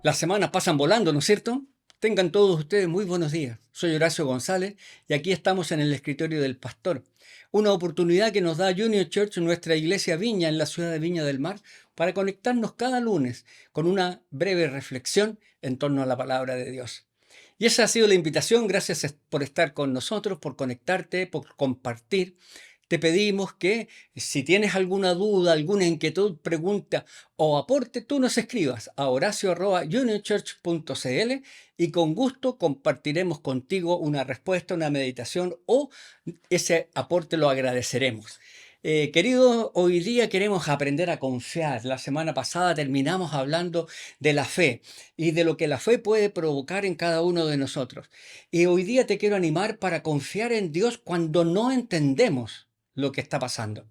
Las semanas pasan volando, ¿no es cierto? Tengan todos ustedes muy buenos días. Soy Horacio González y aquí estamos en el escritorio del pastor. Una oportunidad que nos da Junior Church, nuestra iglesia Viña en la ciudad de Viña del Mar, para conectarnos cada lunes con una breve reflexión en torno a la palabra de Dios. Y esa ha sido la invitación. Gracias por estar con nosotros, por conectarte, por compartir. Te pedimos que si tienes alguna duda, alguna inquietud, pregunta o aporte, tú nos escribas a horacio@unionchurch.cl y con gusto compartiremos contigo una respuesta, una meditación o ese aporte lo agradeceremos. Queridos, hoy día queremos aprender a confiar. La semana pasada terminamos hablando de la fe y de lo que la fe puede provocar en cada uno de nosotros. Y hoy día te quiero animar para confiar en Dios cuando no entendemos lo que está pasando.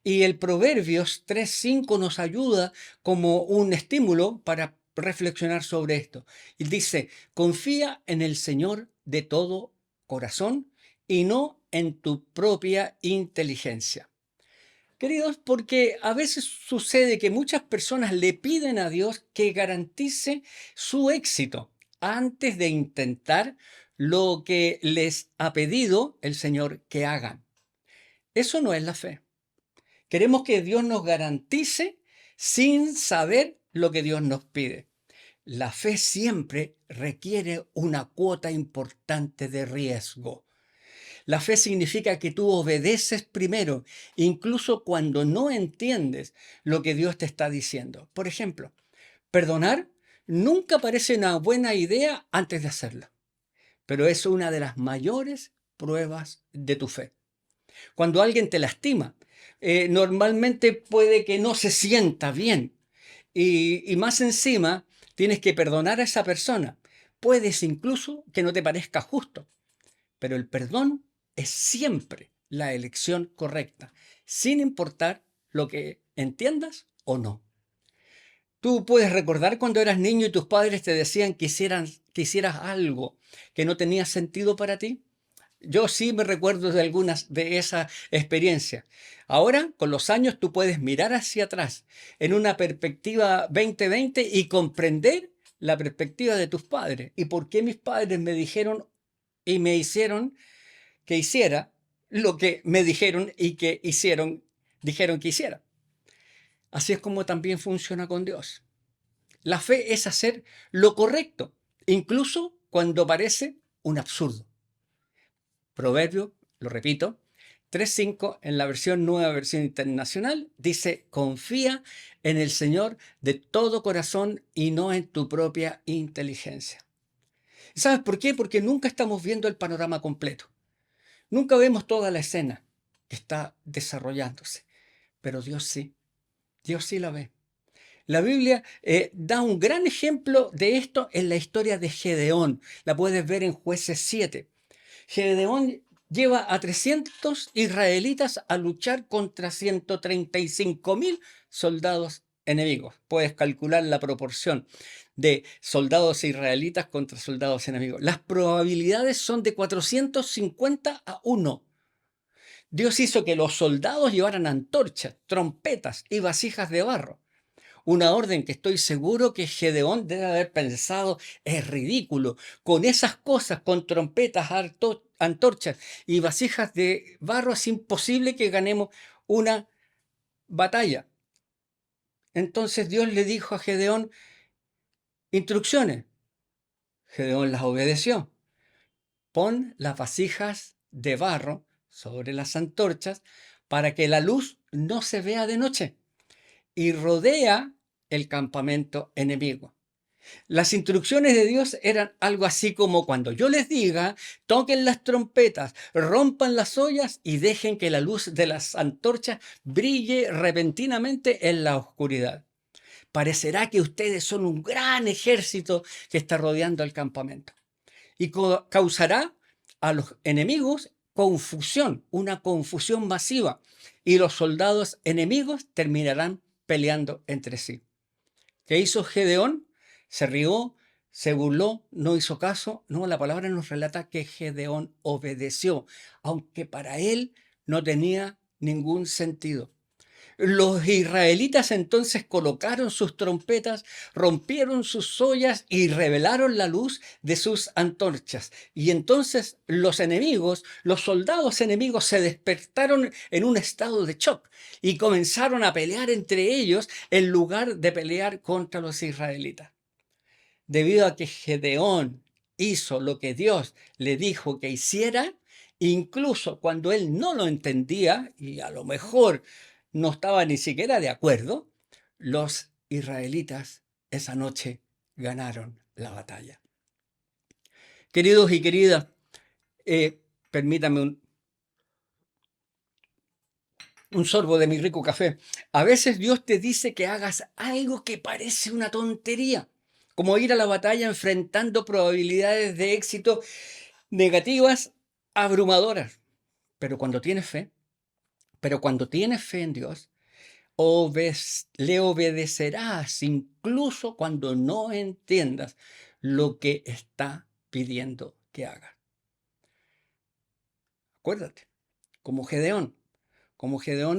Y el Proverbios 3:5 nos ayuda como un estímulo para reflexionar sobre esto. Y dice, confía en el Señor de todo corazón y no en tu propia inteligencia. Queridos, porque a veces sucede que muchas personas le piden a Dios que garantice su éxito antes de intentar lo que les ha pedido el Señor que hagan. Eso no es la fe. Queremos que Dios nos garantice sin saber lo que Dios nos pide. La fe siempre requiere una cuota importante de riesgo. La fe significa que tú obedeces primero, incluso cuando no entiendes lo que Dios te está diciendo. Por ejemplo, perdonar nunca parece una buena idea antes de hacerlo, pero es una de las mayores pruebas de tu fe. Cuando alguien te lastima, normalmente puede que no se sienta bien y más encima tienes que perdonar a esa persona. Puedes incluso que no te parezca justo, pero el perdón es siempre la elección correcta, sin importar lo que entiendas o no. Tú puedes recordar cuando eras niño y tus padres te decían que hicieras algo que no tenía sentido para ti. Yo sí me recuerdo de algunas de esas experiencias. Ahora, con los años, tú puedes mirar hacia atrás en una perspectiva 2020 y comprender la perspectiva de tus padres y por qué mis padres me dijeron y me hicieron que hiciera lo que me dijeron y que dijeron que hiciera. Así es como también funciona con Dios. La fe es hacer lo correcto, incluso cuando parece un absurdo. Proverbio, lo repito, 3:5 en la nueva versión internacional, dice, confía en el Señor de todo corazón y no en tu propia inteligencia. ¿Sabes por qué? Porque nunca estamos viendo el panorama completo. Nunca vemos toda la escena que está desarrollándose, pero Dios sí la ve. La Biblia da un gran ejemplo de esto en la historia de Gedeón. La puedes ver en Jueces 7. Gedeón lleva a 300 israelitas a luchar contra 135.000 soldados enemigos. Puedes calcular la proporción de soldados israelitas contra soldados enemigos. Las probabilidades son de 450-1. Dios hizo que los soldados llevaran antorchas, trompetas y vasijas de barro. Una orden que estoy seguro que Gedeón debe haber pensado es ridículo. Con esas cosas, con trompetas, antorchas y vasijas de barro, es imposible que ganemos una batalla. Entonces Dios le dijo a Gedeón instrucciones. Gedeón las obedeció. Pon las vasijas de barro sobre las antorchas para que la luz no se vea de noche y rodea el campamento enemigo. Las instrucciones de Dios eran algo así como cuando yo les diga, toquen las trompetas, rompan las ollas y dejen que la luz de las antorchas brille repentinamente en la oscuridad. Parecerá que ustedes son un gran ejército que está rodeando el campamento y causará a los enemigos confusión, una confusión masiva, y los soldados enemigos terminarán peleando entre sí. ¿Qué hizo Gedeón? Se rió, se burló, no hizo caso. No, la palabra nos relata que Gedeón obedeció, aunque para él no tenía ningún sentido. Los israelitas entonces colocaron sus trompetas, rompieron sus ollas y revelaron la luz de sus antorchas. Y entonces los enemigos, los soldados enemigos se despertaron en un estado de shock y comenzaron a pelear entre ellos en lugar de pelear contra los israelitas. Debido a que Gedeón hizo lo que Dios le dijo que hiciera, incluso cuando él no lo entendía y a lo mejor no estaba ni siquiera de acuerdo, los israelitas esa noche ganaron la batalla. Queridos y queridas, permítame un sorbo de mi rico café. A veces Dios te dice que hagas algo que parece una tontería, como ir a la batalla enfrentando probabilidades de éxito negativas, abrumadoras. Pero cuando tienes fe, en Dios, le obedecerás incluso cuando no entiendas lo que está pidiendo que hagas. Acuérdate, como Gedeón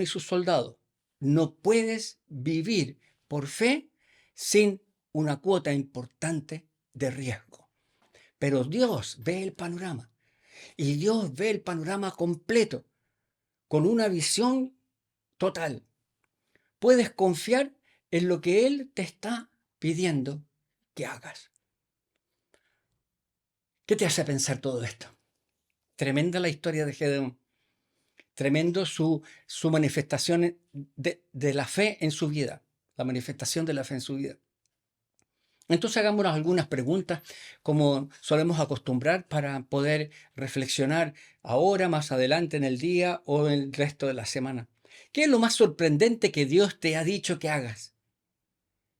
y sus soldados, no puedes vivir por fe sin una cuota importante de riesgo. Pero Dios ve el panorama y Dios ve el panorama completo, con una visión total. Puedes confiar en lo que Él te está pidiendo que hagas. ¿Qué te hace pensar todo esto? Tremenda la historia de Gedeón. Tremendo su manifestación de la fe en su vida. La manifestación de la fe en su vida. Entonces hagámonos algunas preguntas como solemos acostumbrar para poder reflexionar ahora, más adelante en el día o en el resto de la semana. ¿Qué es lo más sorprendente que Dios te ha dicho que hagas?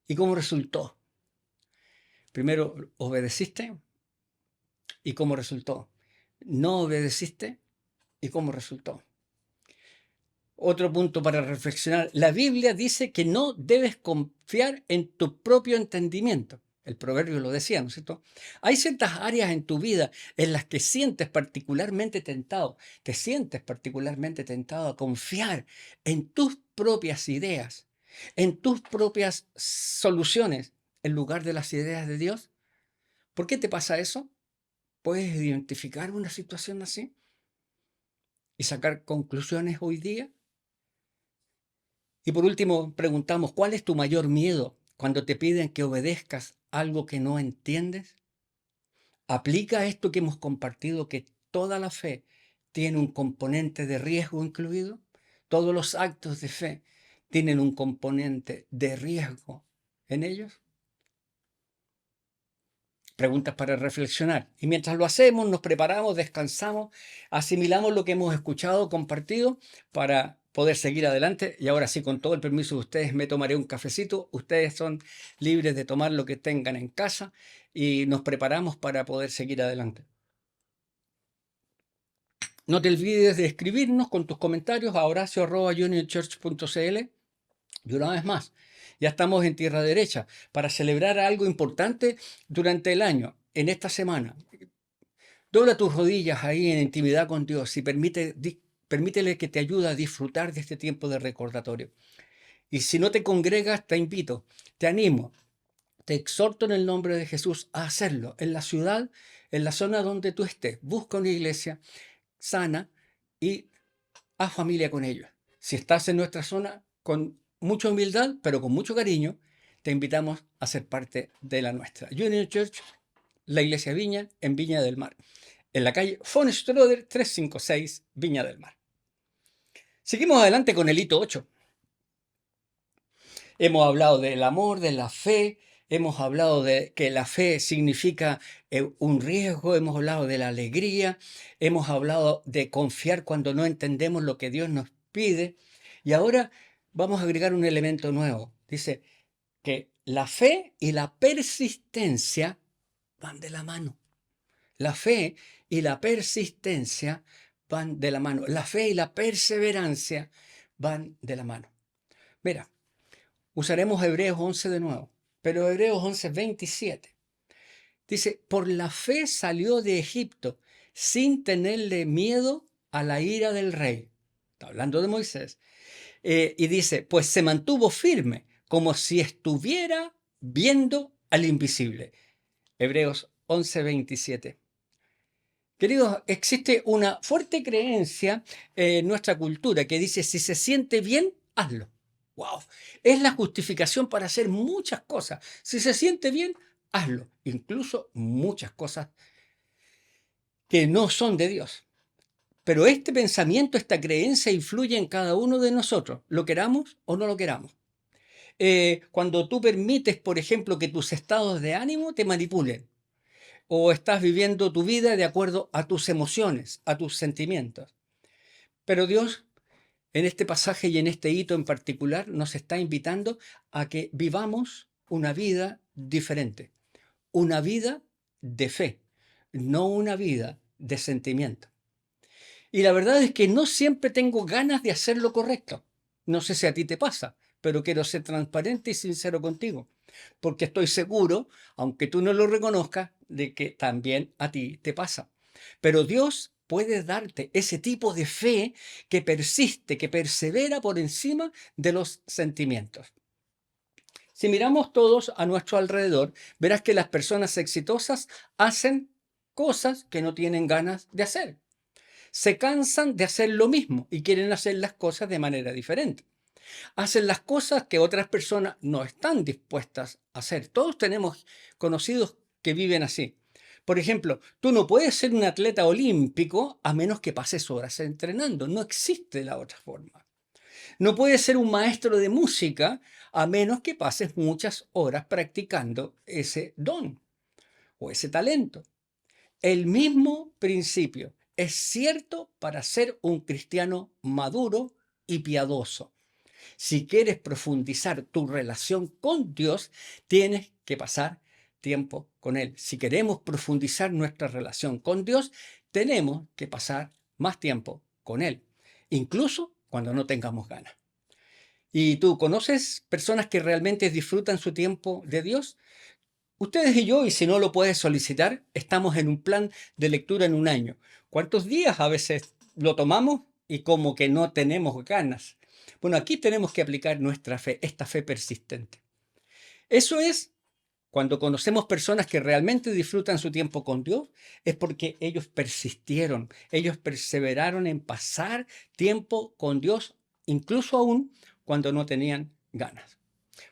¿Y cómo resultó? Primero, ¿obedeciste? ¿Y cómo resultó? ¿No obedeciste? ¿Y cómo resultó? Otro punto para reflexionar. La Biblia dice que no debes confiar en tu propio entendimiento. El proverbio lo decía, ¿no es cierto? Hay ciertas áreas en tu vida en las que sientes particularmente tentado, te sientes particularmente tentado a confiar en tus propias ideas, en tus propias soluciones, en lugar de las ideas de Dios. ¿Por qué te pasa eso? ¿Puedes identificar una situación así y sacar conclusiones hoy día? Y por último, preguntamos, ¿cuál es tu mayor miedo cuando te piden que obedezcas algo que no entiendes? ¿Aplica esto que hemos compartido, que toda la fe tiene un componente de riesgo incluido? ¿Todos los actos de fe tienen un componente de riesgo en ellos? Preguntas para reflexionar. Y mientras lo hacemos, nos preparamos, descansamos, asimilamos lo que hemos escuchado, compartido, para poder seguir adelante. Y ahora sí, con todo el permiso de ustedes, me tomaré un cafecito. Ustedes son libres de tomar lo que tengan en casa y nos preparamos para poder seguir adelante. No te olvides de escribirnos con tus comentarios a horacio@unionchurch.cl. Y una vez más, ya estamos en tierra derecha para celebrar algo importante durante el año, en esta semana. Dobla tus rodillas ahí en intimidad con Dios y permítele que te ayude a disfrutar de este tiempo de recordatorio. Y si no te congregas, te invito, te animo, te exhorto en el nombre de Jesús a hacerlo en la ciudad, en la zona donde tú estés. Busca una iglesia sana y haz familia con ellos. Si estás en nuestra zona, con mucha humildad, pero con mucho cariño, te invitamos a ser parte de la nuestra. Union Church, la iglesia Viña, en Viña del Mar, en la calle von Stroder 356, Viña del Mar. Seguimos adelante con el hito 8. Hemos hablado del amor, de la fe, hemos hablado de que la fe significa un riesgo, hemos hablado de la alegría, hemos hablado de confiar cuando no entendemos lo que Dios nos pide. Y ahora vamos a agregar un elemento nuevo. Dice que la fe y la persistencia van de la mano. La fe y la persistencia van de la mano. La fe y la perseverancia van de la mano. Mira, usaremos Hebreos 11 de nuevo, pero Hebreos 11, 27. Dice, por la fe salió de Egipto sin tenerle miedo a la ira del rey. Está hablando de Moisés. Y dice, pues se mantuvo firme, como si estuviera viendo al invisible. Hebreos 11:27. Queridos, existe una fuerte creencia en nuestra cultura que dice, si se siente bien, hazlo. ¡Wow! Es la justificación para hacer muchas cosas. Si se siente bien, hazlo. Incluso muchas cosas que no son de Dios. Pero este pensamiento, esta creencia influye en cada uno de nosotros, lo queramos o no lo queramos. Cuando tú permites, por ejemplo, que tus estados de ánimo te manipulen, o estás viviendo tu vida de acuerdo a tus emociones, a tus sentimientos. Pero Dios, en este pasaje y en este hito en particular, nos está invitando a que vivamos una vida diferente, una vida de fe, no una vida de sentimiento. Y la verdad es que no siempre tengo ganas de hacer lo correcto. No sé si a ti te pasa, pero quiero ser transparente y sincero contigo, porque estoy seguro, aunque tú no lo reconozcas, de que también a ti te pasa. Pero Dios puede darte ese tipo de fe que persiste, que persevera por encima de los sentimientos. Si miramos todos a nuestro alrededor, verás que las personas exitosas hacen cosas que no tienen ganas de hacer. Se cansan de hacer lo mismo y quieren hacer las cosas de manera diferente. Hacen las cosas que otras personas no están dispuestas a hacer. Todos tenemos conocidos que viven así. Por ejemplo, tú no puedes ser un atleta olímpico a menos que pases horas entrenando. No existe la otra forma. No puedes ser un maestro de música a menos que pases muchas horas practicando ese don o ese talento. El mismo principio es cierto para ser un cristiano maduro y piadoso. Si quieres profundizar tu relación con Dios, tienes que pasar tiempo con Él. Si queremos profundizar nuestra relación con Dios, tenemos que pasar más tiempo con Él, incluso cuando no tengamos ganas. ¿Y tú conoces personas que realmente disfrutan su tiempo de Dios? Ustedes y yo, y si no lo puedes solicitar, estamos en un plan de lectura en un año. ¿Cuántos días a veces lo tomamos y como que no tenemos ganas? Bueno, aquí tenemos que aplicar nuestra fe, esta fe persistente. Eso es cuando conocemos personas que realmente disfrutan su tiempo con Dios, es porque ellos persistieron, ellos perseveraron en pasar tiempo con Dios, incluso aún cuando no tenían ganas.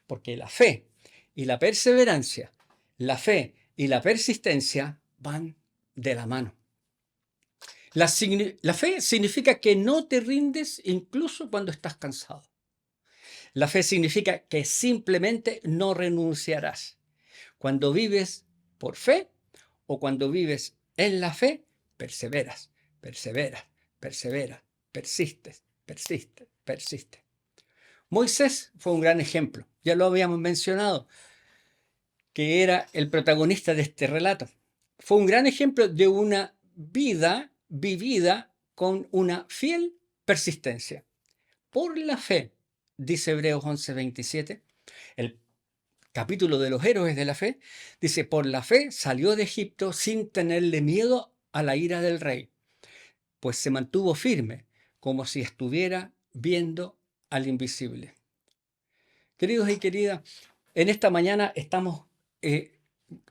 Porque la fe y la perseverancia, la fe y la persistencia van de la mano. La fe significa que no te rindes incluso cuando estás cansado. La fe significa que simplemente no renunciarás. Cuando vives por fe o cuando vives en la fe, perseveras, perseveras, perseveras, persistes, persistes, persistes. Moisés fue un gran ejemplo, ya lo habíamos mencionado, que era el protagonista de este relato. Fue un gran ejemplo de una vida vivida con una fiel persistencia. Por la fe, dice Hebreos 11:27, el capítulo de los héroes de la fe, dice, por la fe salió de Egipto sin tenerle miedo a la ira del rey, pues se mantuvo firme, como si estuviera viendo al invisible. Queridos y queridas, en esta mañana estamos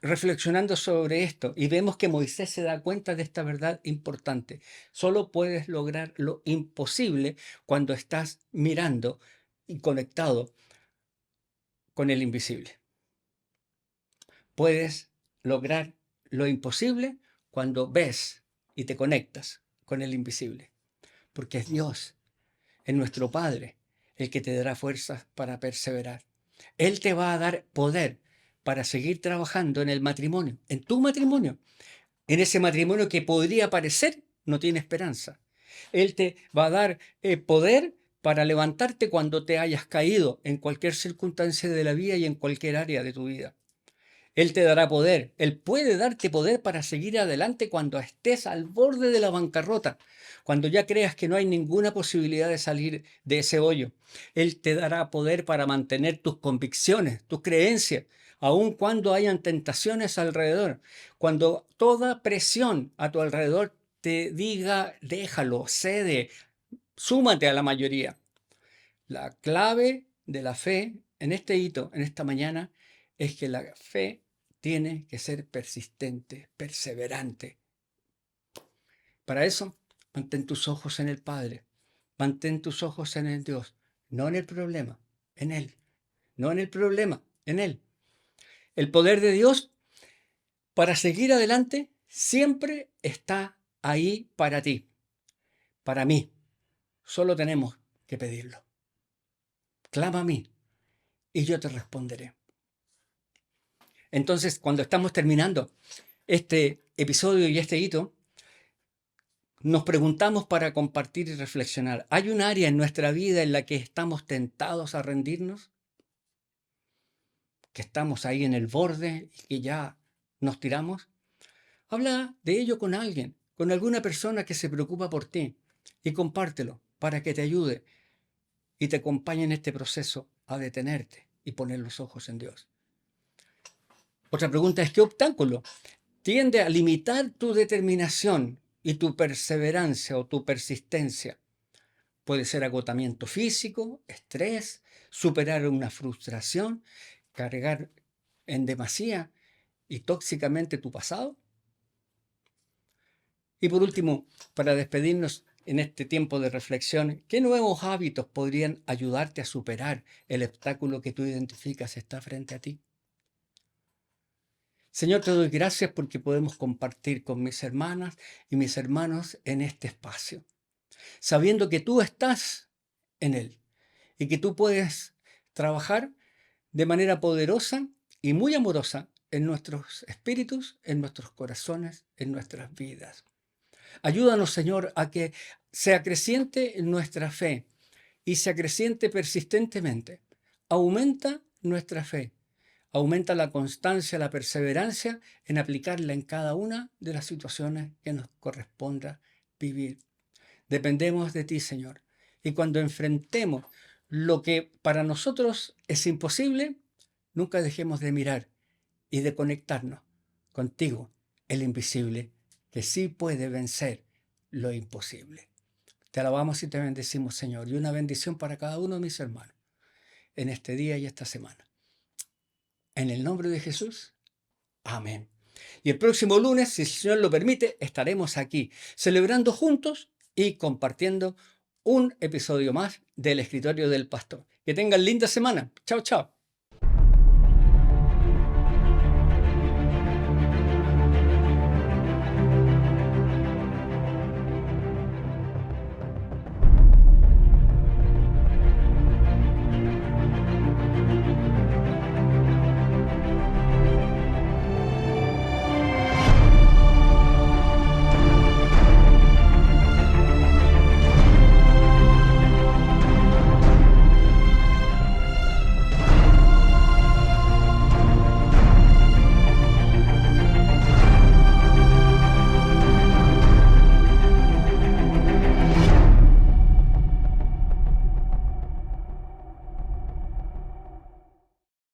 reflexionando sobre esto y vemos que Moisés se da cuenta de esta verdad importante. Solo puedes lograr lo imposible cuando estás mirando y conectado con el invisible. Puedes lograr lo imposible cuando ves y te conectas con el invisible, porque es Dios, es nuestro Padre, el que te dará fuerzas para perseverar. Él te va a dar poder para seguir trabajando en el matrimonio, en tu matrimonio, en ese matrimonio que podría parecer no tiene esperanza. Él te va a dar poder para levantarte cuando te hayas caído en cualquier circunstancia de la vida y en cualquier área de tu vida. Él te dará poder. Él puede darte poder para seguir adelante cuando estés al borde de la bancarrota, cuando ya creas que no hay ninguna posibilidad de salir de ese hoyo. Él te dará poder para mantener tus convicciones, tus creencias, aun cuando hayan tentaciones alrededor, cuando toda presión a tu alrededor te diga, déjalo, cede, súmate a la mayoría. La clave de la fe en este hito, en esta mañana, es que la fe tiene que ser persistente, perseverante. Para eso, mantén tus ojos en el Padre, mantén tus ojos en el Dios, no en el problema, en Él, no en el problema, en Él. El poder de Dios para seguir adelante siempre está ahí para ti, para mí. Solo tenemos que pedirlo. Clama a mí y yo te responderé. Entonces, cuando estamos terminando este episodio y este hito, nos preguntamos para compartir y reflexionar, ¿hay un área en nuestra vida en la que estamos tentados a rendirnos? ¿Que estamos ahí en el borde y que ya nos tiramos? Habla de ello con alguien, con alguna persona que se preocupa por ti y compártelo para que te ayude y te acompañe en este proceso a detenerte y poner los ojos en Dios. Otra pregunta es, ¿qué obstáculo tiende a limitar tu determinación y tu perseverancia o tu persistencia? Puede ser agotamiento físico, estrés, superar una frustración, cargar en demasía y tóxicamente tu pasado. Y por último, para despedirnos en este tiempo de reflexión, ¿qué nuevos hábitos podrían ayudarte a superar el obstáculo que tú identificas está frente a ti? Señor, te doy gracias porque podemos compartir con mis hermanas y mis hermanos en este espacio, sabiendo que tú estás en él y que tú puedes trabajar de manera poderosa y muy amorosa en nuestros espíritus, en nuestros corazones, en nuestras vidas. Ayúdanos, Señor, a que se acreciente nuestra fe y se acreciente persistentemente. Aumenta nuestra fe, aumenta la constancia, la perseverancia en aplicarla en cada una de las situaciones que nos corresponda vivir. Dependemos de ti, Señor. Y cuando enfrentemos lo que para nosotros es imposible, nunca dejemos de mirar y de conectarnos contigo, el invisible, que sí puede vencer lo imposible. Te alabamos y te bendecimos, Señor, y una bendición para cada uno de mis hermanos en este día y esta semana. En el nombre de Jesús, amén. Y el próximo lunes, si el Señor lo permite, estaremos aquí celebrando juntos y compartiendo un episodio más del Escritorio del Pastor. Que tengan linda semana. Chao, chao.